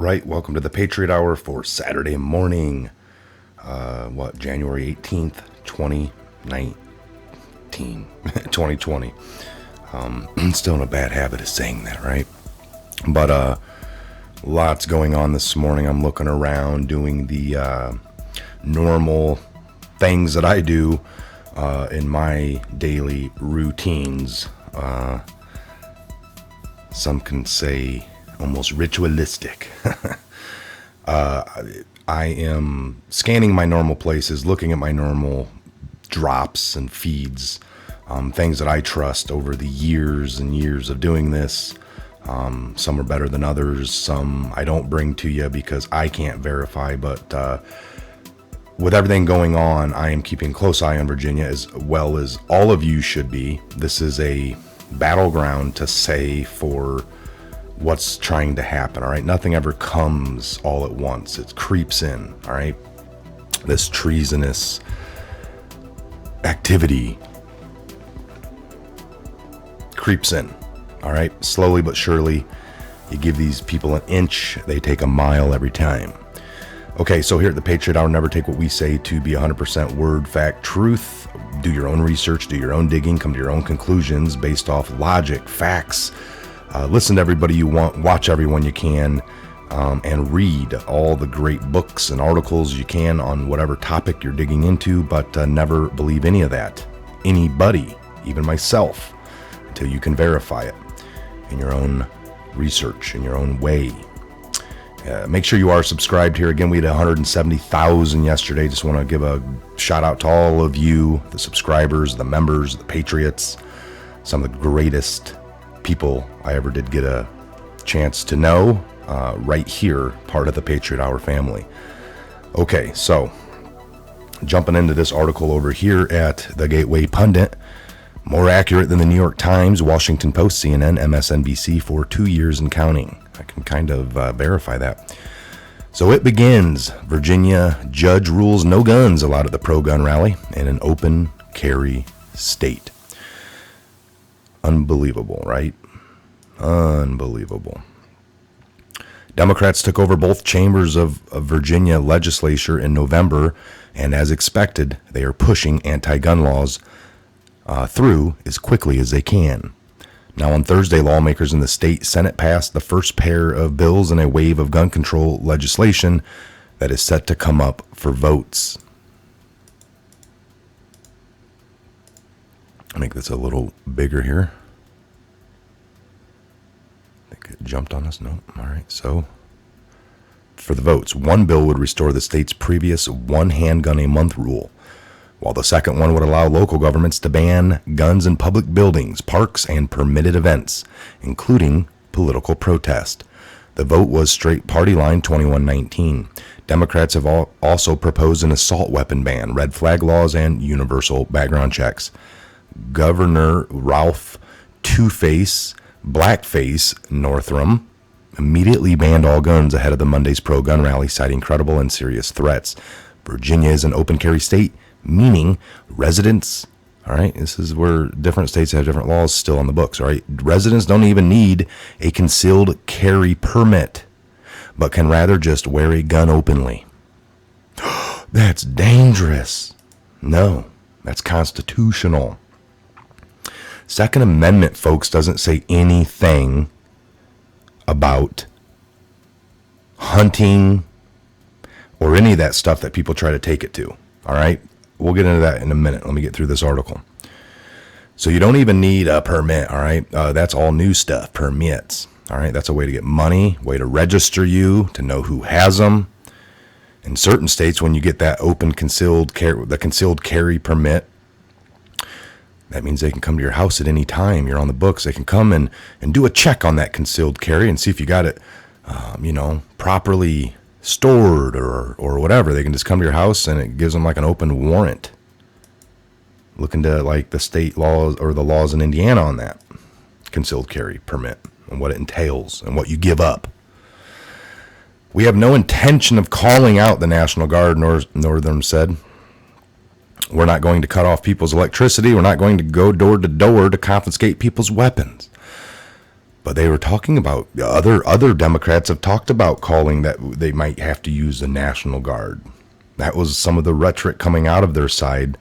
right, welcome to the Patriot Hour for Saturday morning, January 18th, 2020. Still in a bad habit of saying that, right? But lots going on this morning. I'm looking around, doing the normal things that I do in my daily routines. Some can say almost ritualistic. I am scanning my normal places, looking at my normal drops and feeds, things that I trust over the years and years of doing this. Some are better than others. Some I don't bring to you because I can't verify, but with everything going on, I am keeping a close eye on Virginia, as well as all of you should be. This is a battleground, to say, for what's trying to happen. All right, nothing ever comes all at once. It creeps in. All right, this treasonous activity creeps in. All right, slowly but surely. You give these people an inch, they take a mile every time. Okay, so here at the Patriot Hour, never take what we say to be 100% word, fact, truth. Do your own research, do your own digging, come to your own conclusions based off logic, facts. Listen to everybody you want, watch everyone you can, and read all the great books and articles you can on whatever topic you're digging into, but never believe any of that. Anybody, even myself, until you can verify it in your own research, in your own way. Make sure you are subscribed here. Again, we had 170,000 yesterday. Just want to give a shout out to all of you, the subscribers, the members, the Patriots, some of the greatest people I ever did get a chance to know, right here, part of the Patriot Hour family. Okay, so jumping into this article over here at the Gateway Pundit, more accurate than the New York Times, Washington Post, CNN, MSNBC for 2 years and counting. I can kind of verify that. So it begins. Virginia judge rules no guns allowed at the pro-gun rally in an open carry state. Unbelievable, right? Unbelievable. Democrats took over both chambers of Virginia legislature in November, and as expected, they are pushing anti-gun laws through as quickly as they can. Now, on Thursday, lawmakers in the state Senate passed the first pair of bills in a wave of gun control legislation that is set to come up for votes. I'll make this a little bigger here. I think it jumped on us. No. All right. So, for the votes, one bill would restore the state's previous one handgun a month rule, while the second one would allow local governments to ban guns in public buildings, parks, and permitted events, including political protest. The vote was straight party line 21-19. Democrats have also proposed an assault weapon ban, red flag laws, and universal background checks. Governor Ralph Two-Face Blackface Northam immediately banned all guns ahead of the Monday's pro-gun rally, citing credible and serious threats. Virginia is an open carry state, meaning residents, all right, this is where different states have different laws still on the books, all right? Residents don't even need a concealed carry permit, but can rather just wear a gun openly. That's dangerous. No, that's constitutional. Second Amendment, folks, doesn't say anything about hunting or any of that stuff that people try to take it to, all right? We'll get into that in a minute. Let me get through this article. So you don't even need a permit, all right? That's all new stuff, permits, all right? That's a way to get money, way to register you, to know who has them. In certain states, when you get that open concealed carry permit, that means they can come to your house at any time. You're on the books. They can come and do a check on that concealed carry and see if you got it, properly stored or whatever. They can just come to your house and it gives them like an open warrant. Look into like the state laws or the laws in Indiana on that concealed carry permit and what it entails and what you give up. We have no intention of calling out the National Guard, Northam said. We're not going to cut off people's electricity. We're not going to go door to door to confiscate people's weapons. But they were talking about, other Democrats have talked about calling that they might have to use the National Guard. That was some of the rhetoric coming out of their side.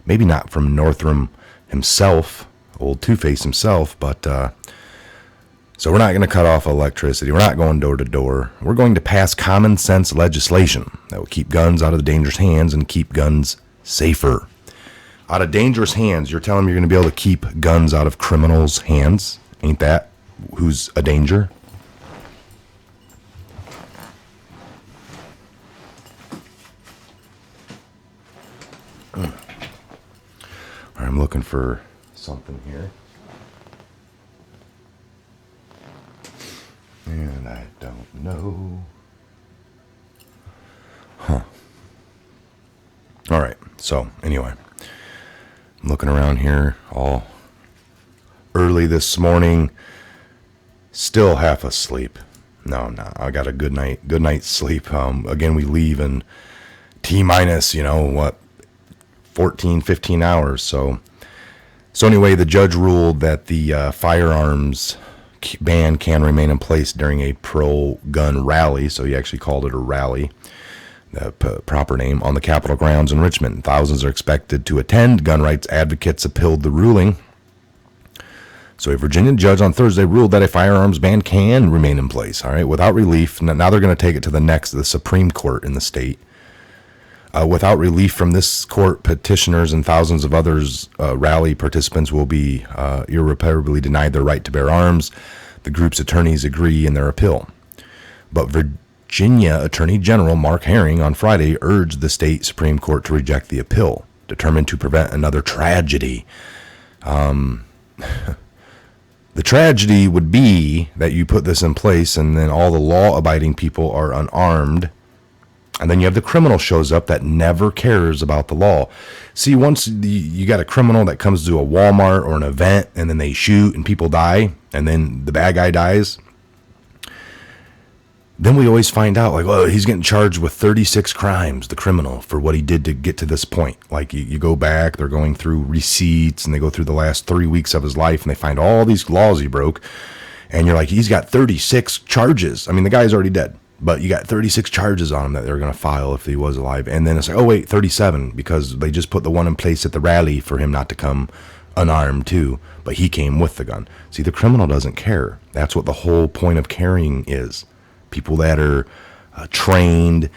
Maybe not from Northam himself, old Two-Face himself, but so we're not going to cut off electricity. We're not going door to door. We're going to pass common sense legislation that will keep guns out of the dangerous hands and keep guns safer. Out of dangerous hands, you're telling me you're going to be able to keep guns out of criminals' hands? Ain't that who's a danger? I'm looking for something here. And I don't know. All right. So anyway, I'm looking around here all early this morning. Still half asleep. No, I'm not. I got a good night's sleep. Again, we leave in T-minus, 14, 15 hours. So anyway, the judge ruled that the firearms ban can remain in place during a pro-gun rally. So he actually called it a rally, the proper name, on the Capitol grounds in Richmond. Thousands are expected to attend. Gun rights advocates appealed the ruling. So a Virginia judge on Thursday ruled that a firearms ban can remain in place, all right, without relief. Now they're going to take it to the Supreme Court in the state. Without relief from this court, petitioners and thousands of others, rally participants will be irreparably denied their right to bear arms. The group's attorneys agree in their appeal. But Virginia Attorney General Mark Herring on Friday urged the state Supreme Court to reject the appeal, determined to prevent another tragedy. The tragedy would be that you put this in place and then all the law-abiding people are unarmed. And then you have the criminal shows up that never cares about the law. See, once you got a criminal that comes to a Walmart or an event and then they shoot and people die and then the bad guy dies, then we always find out, like, oh, he's getting charged with 36 crimes, the criminal, for what he did to get to this point. Like, you go back, they're going through receipts, and they go through the last 3 weeks of his life, and they find all these laws he broke. And you're like, he's got 36 charges. I mean, the guy's already dead, but you got 36 charges on him that they're going to file if he was alive. And then it's like, oh, wait, 37, because they just put the one in place at the rally for him not to come unarmed, too. But he came with the gun. See, the criminal doesn't care. That's what the whole point of carrying is. People that are trained,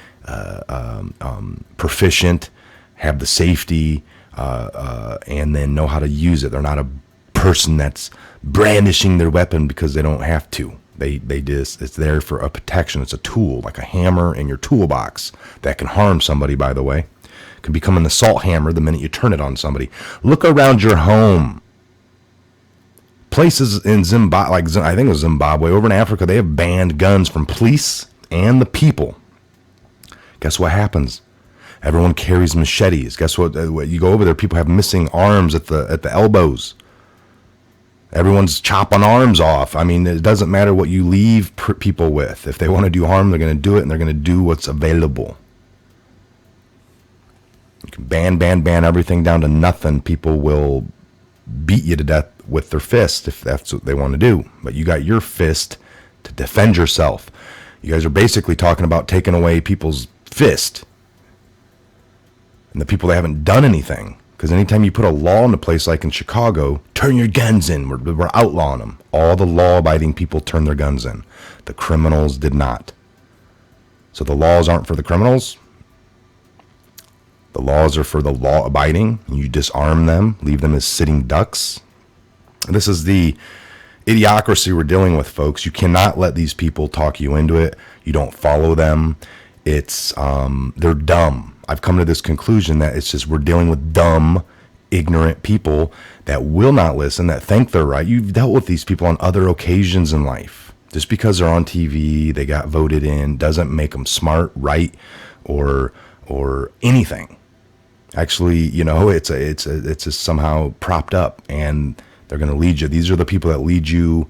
proficient, have the safety, and then know how to use it. They're not a person that's brandishing their weapon because they don't have to. They just, it's there for a protection. It's a tool, like a hammer in your toolbox that can harm somebody, by the way. It can become an assault hammer the minute you turn it on somebody. Look around your home. Places in Zimbabwe, like I think it was Zimbabwe, over in Africa, they have banned guns from police and the people. Guess what happens? Everyone carries machetes. Guess what? You go over there, people have missing arms at the elbows. Everyone's chopping arms off. I mean, it doesn't matter what you leave people with. If they want to do harm, they're going to do it, and they're going to do what's available. You can ban everything down to nothing. People will beat you to death with their fist if that's what they want to do. But you got your fist to defend yourself. You guys are basically talking about taking away people's fist and the people that haven't done anything. Because anytime you put a law into place, like in Chicago, turn your guns in. We're outlawing them. All the law-abiding people turn their guns in. The criminals did not. So the laws aren't for the criminals. The laws are for the law-abiding. You disarm them, leave them as sitting ducks. This is the idiocracy we're dealing with, folks. You cannot let these people talk you into it. You don't follow them. It's they're dumb. I've come to this conclusion that it's just we're dealing with dumb, ignorant people that will not listen, that think they're right. You've dealt with these people on other occasions in life. Just because they're on TV, they got voted in, doesn't make them smart, right, or anything. Actually, it's just somehow propped up, and they're going to lead you. These are the people that lead you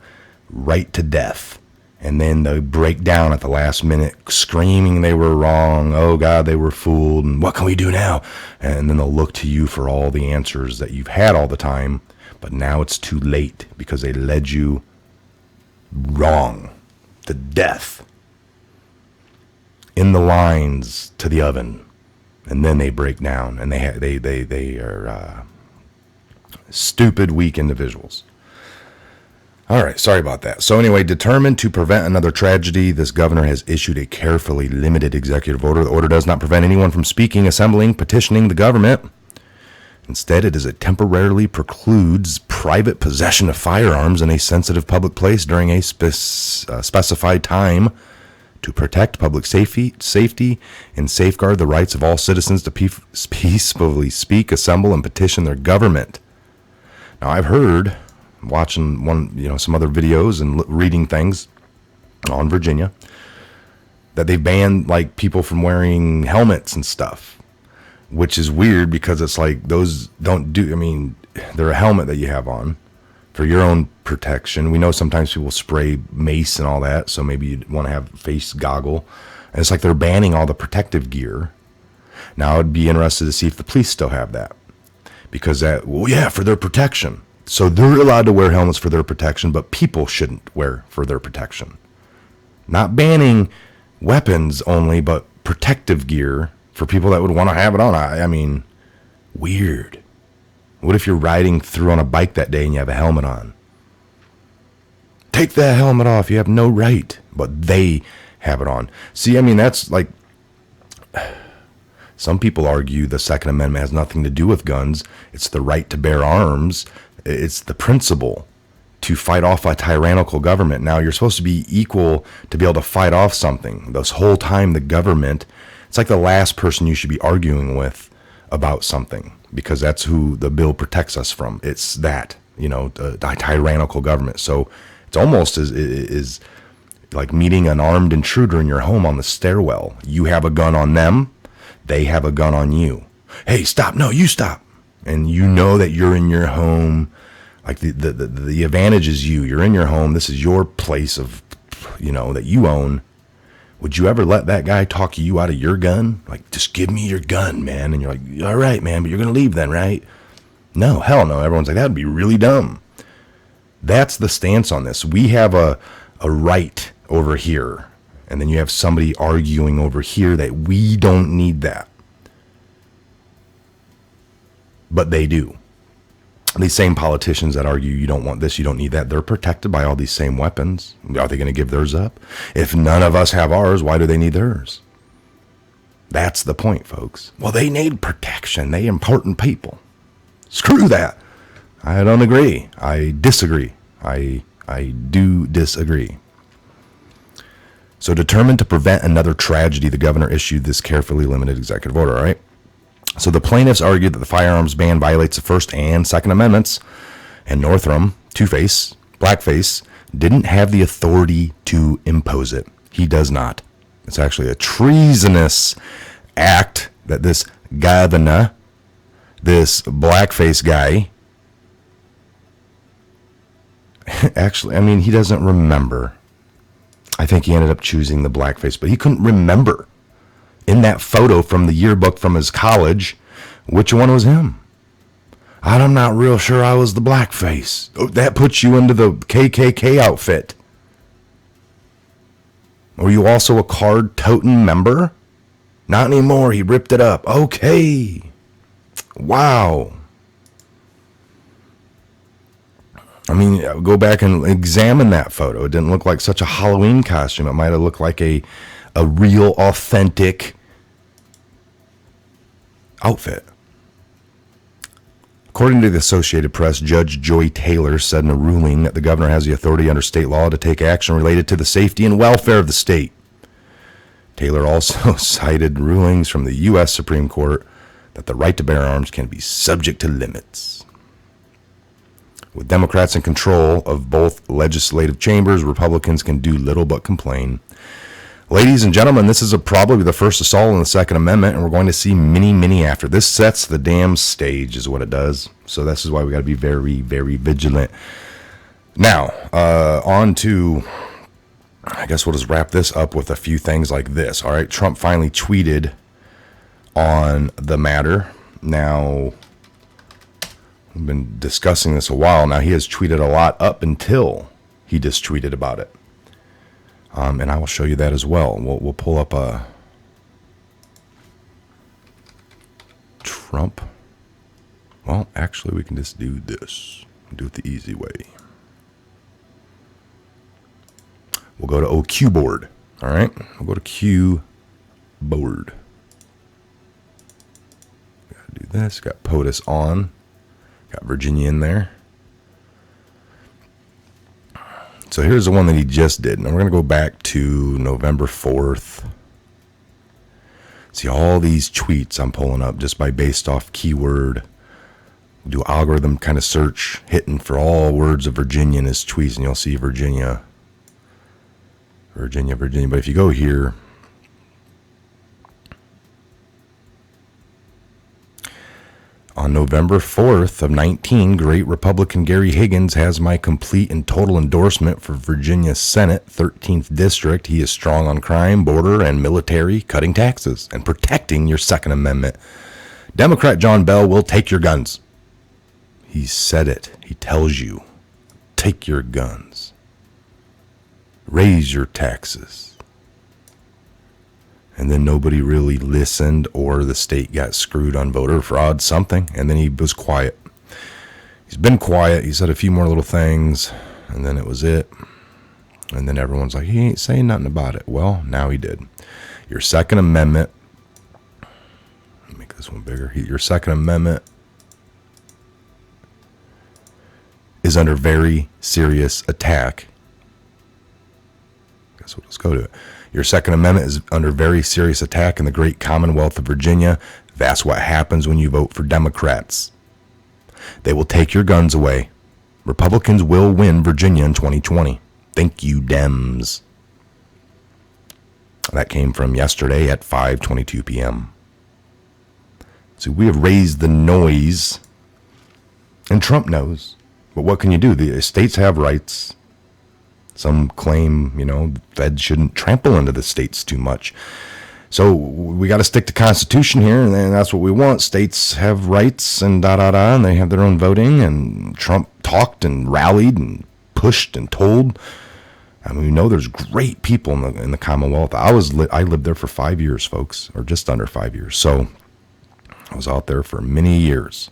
right to death. And then they break down at the last minute, screaming they were wrong. Oh, God, they were fooled. And what can we do now? And then they'll look to you for all the answers that you've had all the time. But now it's too late because they led you wrong to death in the lines to the oven, and then they break down, and they are stupid, weak individuals. All right, sorry about that. So anyway, determined to prevent another tragedy, this governor has issued a carefully limited executive order. The order does not prevent anyone from speaking, assembling, petitioning the government. Instead, it temporarily precludes private possession of firearms in a sensitive public place during a specified time to protect public safety and safeguard the rights of all citizens to peacefully speak, assemble, and petition their government. Now, I've heard, watching some other videos and reading things on Virginia, that they've banned like people from wearing helmets and stuff, which is weird because it's like those don't do, I mean, they're a helmet that you have on for your own protection. We know sometimes people spray mace and all that, so maybe you'd want to have face goggle. And it's like they're banning all the protective gear. Now I'd be interested to see if the police still have that, because that, well, yeah, for their protection. So they're allowed to wear helmets for their protection, but people shouldn't wear for their protection. Not banning weapons only, but protective gear for people that would want to have it on. I mean, weird. What if you're riding through on a bike that day and you have a helmet on? Take that helmet off. You have no right, but they have it on. See, I mean, that's like, some people argue the Second Amendment has nothing to do with guns. It's the right to bear arms. It's the principle to fight off a tyrannical government. Now, you're supposed to be equal to be able to fight off something. This whole time, the government, it's like the last person you should be arguing with about something, because that's who the bill protects us from. It's that, the tyrannical government. So it's almost is like meeting an armed intruder in your home on the stairwell. You have a gun on them. They have a gun on you. Hey, stop. No, you stop. And you know that you're in your home. Like the advantage is you. You're in your home. This is your place of, that you own. Would you ever let that guy talk you out of your gun? Like, just give me your gun, man. And you're like, all right, man, but you're going to leave then, right? No, hell no. Everyone's like, that would be really dumb. That's the stance on this. We have a right over here. And then you have somebody arguing over here that we don't need that. But they do. These same politicians that argue you don't want this, you don't need that, they're protected by all these same weapons. Are they going to give theirs up? If none of us have ours, why do they need theirs? That's the point, folks. Well, they need protection. They important people. Screw that. I don't agree. I disagree. I do disagree. So determined to prevent another tragedy, the governor issued this carefully limited executive order, all right? So the plaintiffs argued that the firearms ban violates the First and Second Amendments, and Northam, Two-Face, Blackface, didn't have the authority to impose it. He does not. It's actually a treasonous act that this governor, this blackface guy, actually, I mean, he doesn't remember. I think he ended up choosing the blackface, but he couldn't remember in that photo from the yearbook from his college which one was him. I'm not real sure I was the blackface. Oh, that puts you into the KKK outfit. Were you also a card-toting member? Not anymore. He ripped it up. Okay. Wow. I mean, go back and examine that photo. It didn't look like such a Halloween costume. It might have looked like a real, authentic outfit. According to the Associated Press, Judge Joy Taylor said in a ruling that the governor has the authority under state law to take action related to the safety and welfare of the state. Taylor also cited rulings from the U.S. Supreme Court that the right to bear arms can be subject to limits. With Democrats in control of both legislative chambers, Republicans can do little but complain. Ladies and gentlemen, this is probably the first assault on the Second Amendment, and we're going to see many, many after. This sets the damn stage is what it does. So this is why we got to be very, very vigilant. Now, on to, I guess we'll just wrap this up with a few things like this. All right, Trump finally tweeted on the matter. Now, we've been discussing this a while now. He has tweeted a lot up until he just tweeted about it. And I will show you that as well. We'll pull up a Trump. Well, actually, we can just do this. Do it the easy way. We'll go to OQ board. All right. We'll go to Q board. Gotta do this. Got POTUS on. Got Virginia in there. So here's the one that he just did. Now we're going to go back to November 4th. See all these tweets I'm pulling up just by based off keyword. Do algorithm kind of search, hitting for all words of Virginia in his tweets, and you'll see Virginia. But if you go here, on November 4th of 19, great Republican Gary Higgins has my complete and total endorsement for Virginia Senate, 13th District. He is strong on crime, border, and military, cutting taxes, and protecting your Second Amendment. Democrat John Bell will take your guns. He said it. He tells you, take your guns. Raise your taxes. And then nobody really listened, or the state got screwed on voter fraud, something. And then he was quiet. He's been quiet. He said a few more little things, and then it was it. And then everyone's like, he ain't saying nothing about it. Well, now he did. Your Second Amendment. Let me make this one bigger. Your Second Amendment is under very serious attack. Guess we'll just go to it. Your Second Amendment is under very serious attack in the great Commonwealth of Virginia. That's what happens when you vote for Democrats. They will take your guns away. Republicans will win Virginia in 2020. Thank you, Dems. That came from yesterday at 5:22 p.m. So we have raised the noise, and Trump knows. But what can you do? The states have rights. Some claim, the Fed shouldn't trample into the states too much. So we got to stick to Constitution here, and that's what we want. States have rights and and they have their own voting. And Trump talked and rallied and pushed and told. I mean, we know there's great people in the Commonwealth. I lived there for 5 years, folks, or just under 5 years. So I was out there for many years.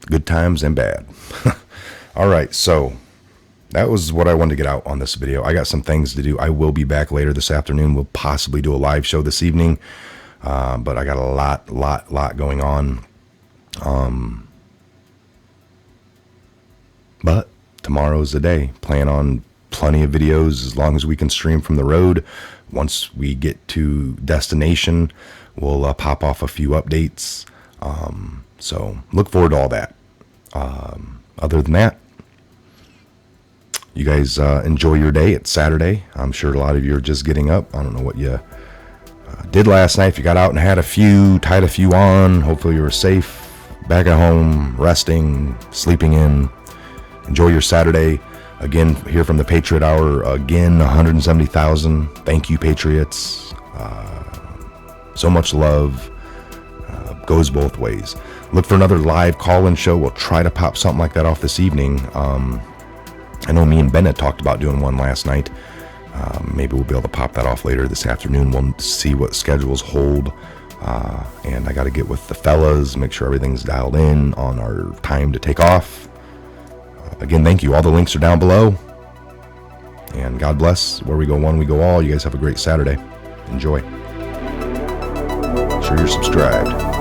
Good times and bad. All right, so that was what I wanted to get out on this video. I got some things to do. I will be back later this afternoon. We'll possibly do a live show this evening, but I got a lot going on. But tomorrow's the day. Plan on plenty of videos as long as we can stream from the road. Once we get to destination, we'll pop off a few updates. So look forward to all that. Other than that, you guys enjoy your day. It's Saturday. I'm sure a lot of you are just getting up. I don't know what you did last night. If you got out and had a few, tied a few on, hopefully you were safe, back at home, resting, sleeping in. Enjoy your Saturday. Again, here from the Patriot Hour, again, 170,000. Thank you, Patriots. So much love. Goes both ways. Look for another live call-in show. We'll try to pop something like that off this evening. I know me and Bennett talked about doing one last night. Maybe we'll be able to pop that off later this afternoon. We'll see what schedules hold. And I got to get with the fellas, make sure everything's dialed in on our time to take off. Again, thank you. All the links are down below. And God bless. Where we go one, we go all. You guys have a great Saturday. Enjoy. Make sure you're subscribed.